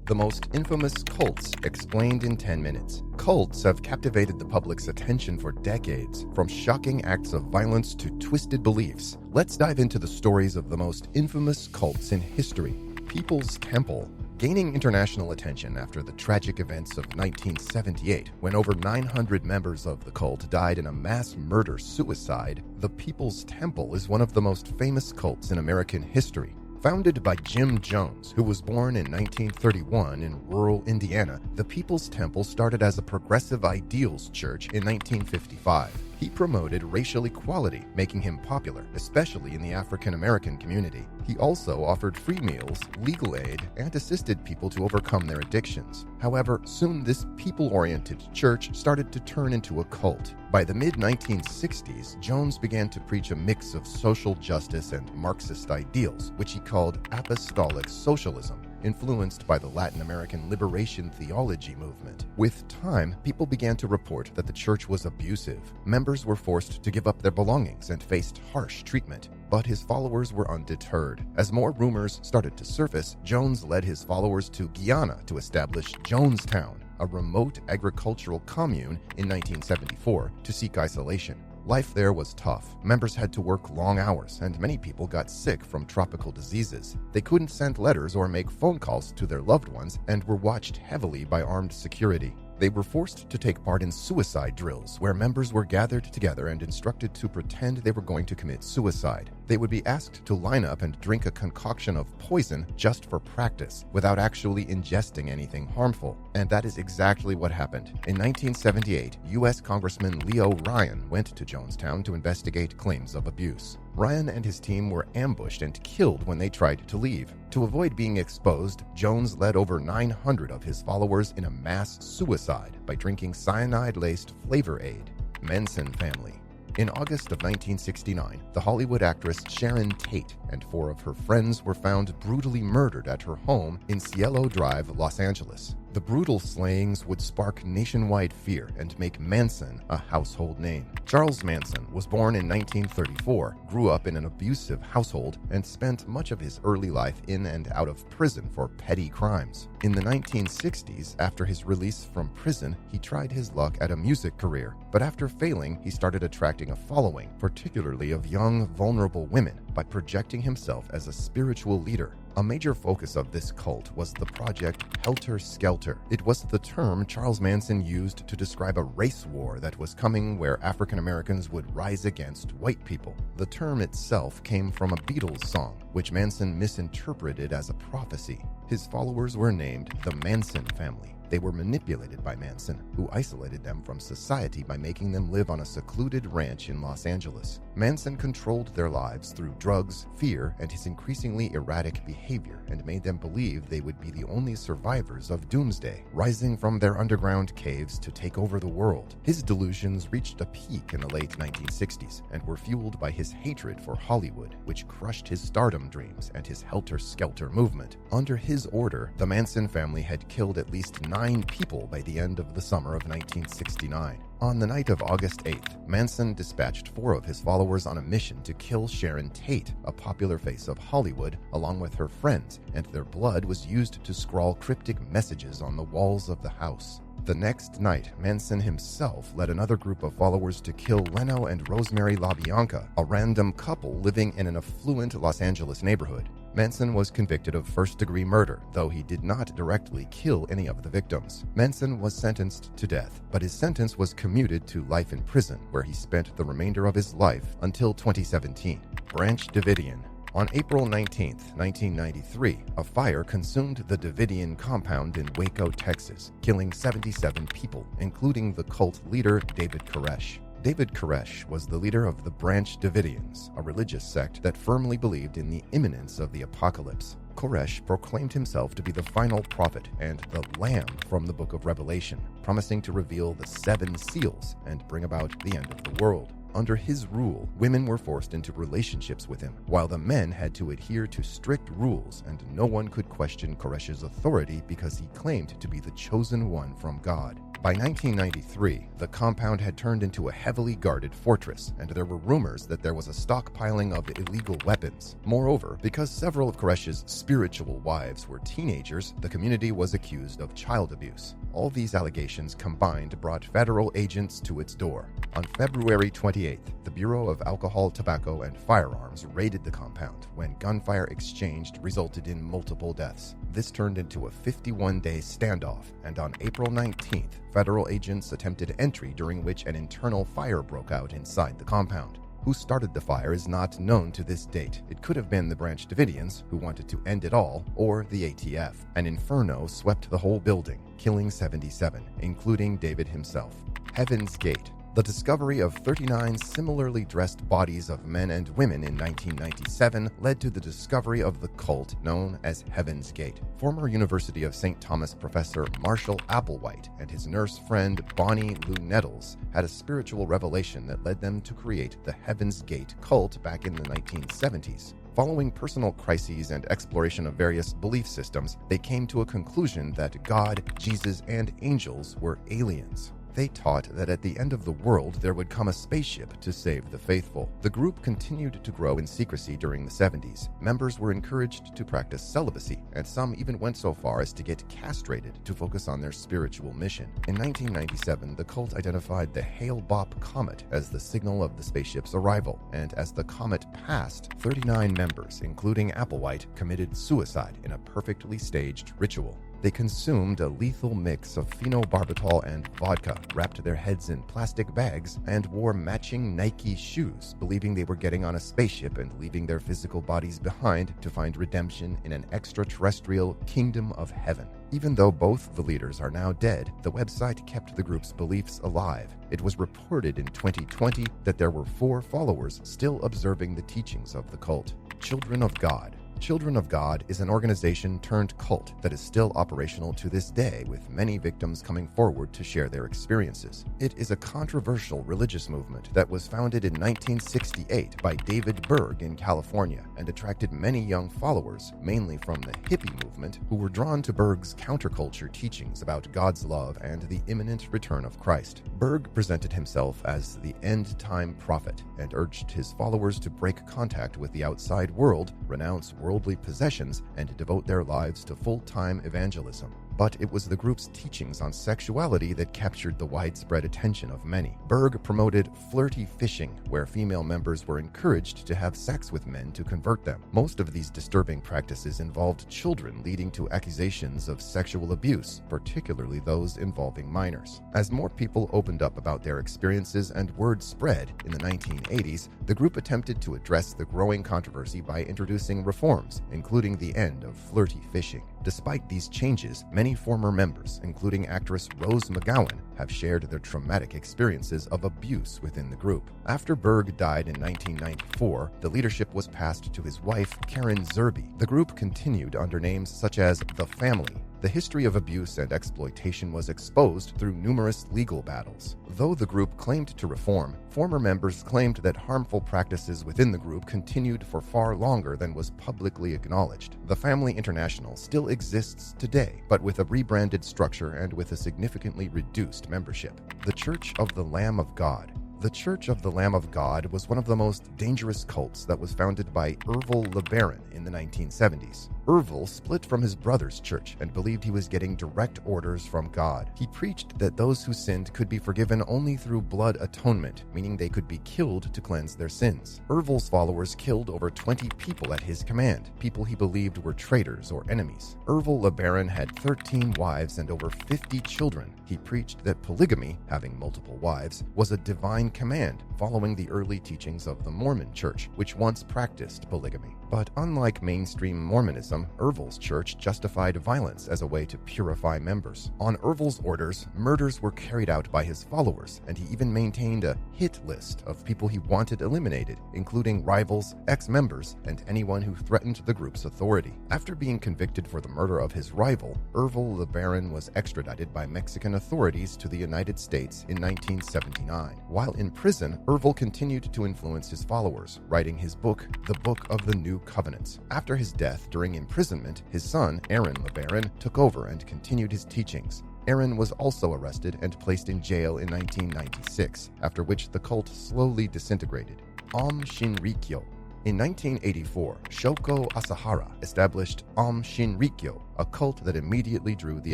The most infamous cults explained in 10 minutes. Cults have captivated the public's attention for decades, from shocking acts of violence to twisted beliefs. Let's dive into the stories of the most infamous cults in history. People's Temple. Gaining international attention after the tragic events of 1978, when over 900 members of the cult died in a mass murder-suicide, the People's Temple is one of the most famous cults in American history. Founded by Jim Jones, who was born in 1931 in rural Indiana, the People's Temple started as a progressive ideals church in 1955. He promoted racial equality, making him popular, especially in the African American community. He also offered free meals, legal aid, and assisted people to overcome their addictions. However, soon this people-oriented church started to turn into a cult. By the mid-1960s, Jones began to preach a mix of social justice and Marxist ideals, which he called apostolic socialism, influenced by the Latin American liberation theology movement. With time, people began to report that the church was abusive. Members were forced to give up their belongings and faced harsh treatment. But his followers were undeterred. As more rumors started to surface, Jones led his followers to Guyana to establish Jonestown, a remote agricultural commune, in 1974 to seek isolation. Life there was tough. Members had to work long hours, and many people got sick from tropical diseases. They couldn't send letters or make phone calls to their loved ones and were watched heavily by armed security. They were forced to take part in suicide drills, where members were gathered together and instructed to pretend they were going to commit suicide. They would be asked to line up and drink a concoction of poison just for practice, without actually ingesting anything harmful. And that is exactly what happened. In 1978, U.S. Congressman Leo Ryan went to Jonestown to investigate claims of abuse. Ryan and his team were ambushed and killed when they tried to leave. To avoid being exposed, Jones led over 900 of his followers in a mass suicide by drinking cyanide-laced flavor aid. Manson Family. In August of 1969, the Hollywood actress Sharon Tate and 4 of her friends were found brutally murdered at her home in Cielo Drive, Los Angeles. The brutal slayings would spark nationwide fear and make Manson a household name. Charles Manson was born in 1934, grew up in an abusive household, and spent much of his early life in and out of prison for petty crimes. In the 1960s, after his release from prison, he tried his luck at a music career, but after failing, he started attracting a following, particularly of young, vulnerable women, by projecting himself as a spiritual leader. A major focus of this cult was the project Helter Skelter. It was the term Charles Manson used to describe a race war that was coming, where African Americans would rise against white people. The term itself came from a Beatles song, which Manson misinterpreted as a prophecy. His followers were named the Manson Family. They were manipulated by Manson, who isolated them from society by making them live on a secluded ranch in Los Angeles. Manson controlled their lives through drugs, fear, and his increasingly erratic behavior, and made them believe they would be the only survivors of doomsday, rising from their underground caves to take over the world. His delusions reached a peak in the late 1960s and were fueled by his hatred for Hollywood, which crushed his stardom dreams and his helter-skelter movement. Under his order, the Manson family had killed at least 9 people by the end of the summer of 1969. On the night of August 8th, Manson dispatched 4 of his followers on a mission to kill Sharon Tate, a popular face of Hollywood, along with her friends, and their blood was used to scrawl cryptic messages on the walls of the house. The next night, Manson himself led another group of followers to kill Leno and Rosemary LaBianca, a random couple living in an affluent Los Angeles neighborhood. Manson was convicted of first-degree murder, though he did not directly kill any of the victims. Manson was sentenced to death, but his sentence was commuted to life in prison, where he spent the remainder of his life until 2017. Branch Davidian. On April 19, 1993, a fire consumed the Davidian compound in Waco, Texas, killing 77 people, including the cult leader David Koresh. David Koresh was the leader of the Branch Davidians, a religious sect that firmly believed in the imminence of the apocalypse. Koresh proclaimed himself to be the final prophet and the Lamb from the Book of Revelation, promising to reveal the 7 seals and bring about the end of the world. Under his rule, women were forced into relationships with him, while the men had to adhere to strict rules, and no one could question Koresh's authority because he claimed to be the chosen one from God. By 1993, the compound had turned into a heavily guarded fortress, and there were rumors that there was a stockpiling of illegal weapons. Moreover, because several of Koresh's spiritual wives were teenagers, the community was accused of child abuse. All these allegations combined brought federal agents to its door. On February 28th, the Bureau of Alcohol, Tobacco, and Firearms raided the compound when gunfire exchanged resulted in multiple deaths. This turned into a 51-day standoff, and on April 19th, federal agents attempted entry during which an internal fire broke out inside the compound. Who started the fire is not known to this date. It could have been the Branch Davidians, who wanted to end it all, or the ATF. An inferno swept the whole building, killing 77, including David himself. Heaven's Gate. The discovery of 39 similarly dressed bodies of men and women in 1997 led to the discovery of the cult known as Heaven's Gate. Former University of St. Thomas professor Marshall Applewhite and his nurse friend Bonnie Lou Nettles had a spiritual revelation that led them to create the Heaven's Gate cult back in the 1970s. Following personal crises and exploration of various belief systems, they came to a conclusion that God, Jesus, and angels were aliens. They taught that at the end of the world there would come a spaceship to save the faithful. The group continued to grow in secrecy during the 70s. Members were encouraged to practice celibacy, and some even went so far as to get castrated to focus on their spiritual mission. In 1997, the cult identified the Hale-Bopp comet as the signal of the spaceship's arrival, and as the comet passed, 39 members, including Applewhite, committed suicide in a perfectly staged ritual. They consumed a lethal mix of phenobarbital and vodka, wrapped their heads in plastic bags, and wore matching Nike shoes, believing they were getting on a spaceship and leaving their physical bodies behind to find redemption in an extraterrestrial kingdom of heaven. Even though both the leaders are now dead, the website kept the group's beliefs alive. It was reported in 2020 that there were 4 followers still observing the teachings of the cult. Children of God. Children of God is an organization turned cult that is still operational to this day, with many victims coming forward to share their experiences. It is a controversial religious movement that was founded in 1968 by David Berg in California and attracted many young followers, mainly from the hippie movement, who were drawn to Berg's counterculture teachings about God's love and the imminent return of Christ. Berg presented himself as the end-time prophet and urged his followers to break contact with the outside world, renounce worldly possessions, and devote their lives to full-time evangelism. But it was the group's teachings on sexuality that captured the widespread attention of many. Berg promoted flirty fishing, where female members were encouraged to have sex with men to convert them. Most of these disturbing practices involved children, leading to accusations of sexual abuse, particularly those involving minors. As more people opened up about their experiences and word spread in the 1980s, the group attempted to address the growing controversy by introducing reforms, including the end of flirty fishing. Despite these changes, many former members, including actress Rose McGowan, have shared their traumatic experiences of abuse within the group. After Berg died in 1994, the leadership was passed to his wife, Karen Zerbe. The group continued under names such as The Family. The history of abuse and exploitation was exposed through numerous legal battles. Though the group claimed to reform, former members claimed that harmful practices within the group continued for far longer than was publicly acknowledged. The Family International still exists today, but with a rebranded structure and with a significantly reduced membership. The Church of the Lamb of God. The Church of the Lamb of God was one of the most dangerous cults that was founded by Ervil LeBaron in the 1970s. Ervil split from his brother's church and believed he was getting direct orders from God. He preached that those who sinned could be forgiven only through blood atonement, meaning they could be killed to cleanse their sins. Ervil's followers killed over 20 people at his command, people he believed were traitors or enemies. Ervil LeBaron had 13 wives and over 50 children. He preached that polygamy, having multiple wives, was a divine command, following the early teachings of the Mormon Church, which once practiced polygamy. But unlike mainstream Mormonism, Ervil's church justified violence as a way to purify members. On Ervil's orders, murders were carried out by his followers, and he even maintained a hit list of people he wanted eliminated, including rivals, ex-members, and anyone who threatened the group's authority. After being convicted for the murder of his rival, Ervil LeBaron was extradited by Mexican authorities to the United States in 1979. While in prison, Ervil continued to influence his followers, writing his book, The Book of the New Covenants. After his death during imprisonment, his son, Aaron LeBaron, took over and continued his teachings. Aaron was also arrested and placed in jail in 1996, after which the cult slowly disintegrated. Aum Shinrikyo. In 1984, Shoko Asahara established Aum Shinrikyo, a cult that immediately drew the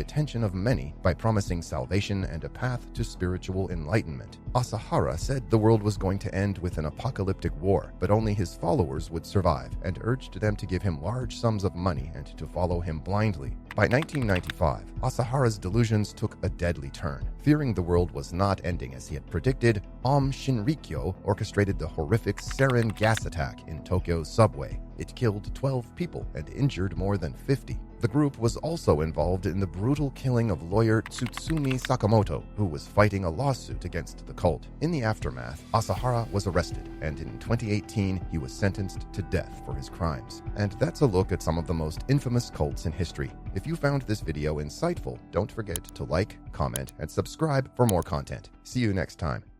attention of many by promising salvation and a path to spiritual enlightenment. Asahara said the world was going to end with an apocalyptic war, but only his followers would survive, and urged them to give him large sums of money and to follow him blindly. By 1995, Asahara's delusions took a deadly turn. Fearing the world was not ending as he had predicted, Aum Shinrikyo orchestrated the horrific sarin gas attack in Tokyo's subway. It killed 12 people and injured more than 50. The group was also involved in the brutal killing of lawyer Tsutsumi Sakamoto, who was fighting a lawsuit against the cult. In the aftermath, Asahara was arrested, and in 2018, he was sentenced to death for his crimes. And that's a look at some of the most infamous cults in history. If you found this video insightful, don't forget to like, comment, and subscribe for more content. See you next time.